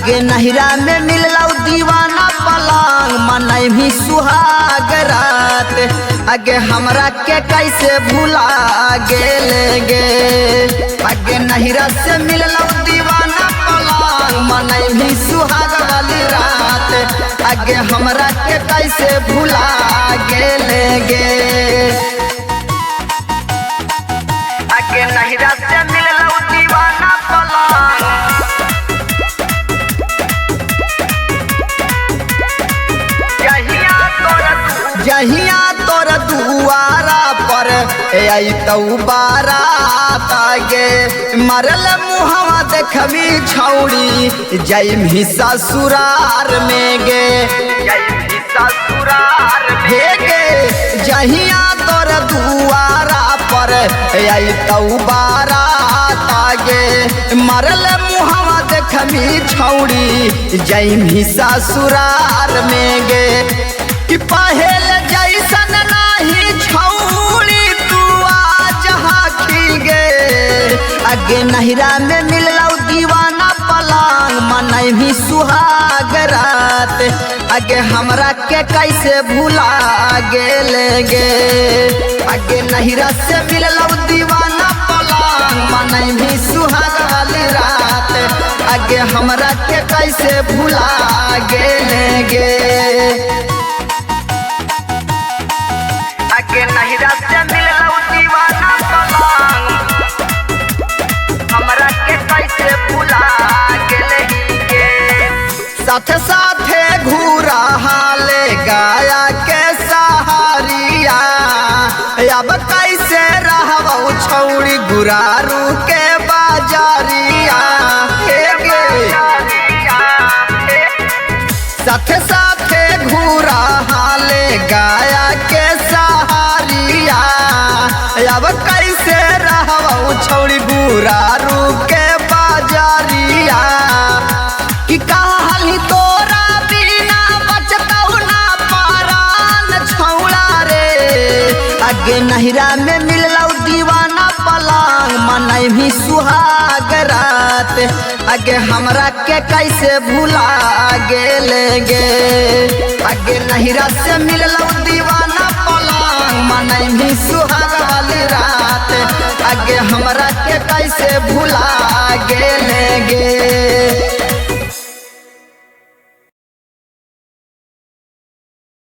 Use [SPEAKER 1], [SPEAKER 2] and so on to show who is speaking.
[SPEAKER 1] आगे नहिरा में मिललौ दीवाना पलंग मनई भी सुहाग रात आगे हमरा के कैसे भुला गेलेगे। आगे नहिरा से मिललौ दीवाना पलंग मनई भी सुहाग वाली रात आगे हमरा के कैसे भुला गेलेगे। आगे नहिरा से मिललौ दीवाना पलंग जहिया तोर दुआरा पर आई तऊ बारात आगे मरल मुहवा देखबी छौड़ी जैम ही ससुरार में गे। ससुरार में गे जहिया तोर दुआरा पर आई तऊ बारात आगे मरल मुहवा देखबी छौड़ी जैम ही ससुरार में गे। कि पहल जैसन नाही छौड़ी तू आज हाखी गे। आगे नहिरा में मिललौ दीवाना पलंग मनई भी सुहाग रात आगे हमरा के कैसे भुला गेलेगे। आगे नहिरा से मिललौ दीवाना पलंग मनई भी सुहाग वाली रात आगे हमरा के कैसे भुला गेलेगे। आगे नहिरा से मिललौ दीवाना पलंग हमरा के कैसे भुला गेलेगे। साथे साथे घूरा हाले गाया के सहारिया अब कैसे रहबौ छौड़ी गुरारू के बाजारिया। साथे साथे घूरा हाले गाया के सहारिया अब कैसे रहबौ छौड़ी गुरारू के बाजारिया। कि कहली तोरा बिना बचतौ ना पारान छौड़ा रे। आगे नहिरा में मिललौ दीवाना पलंग मनई भी सुहाग रात आगे हमरा के कैसे भुला गेलेगे। आगे नहिरा से मिललौ दीवाना पलंग मनई भी सुहाग वाली रात आगे हमरा के कैसे भुला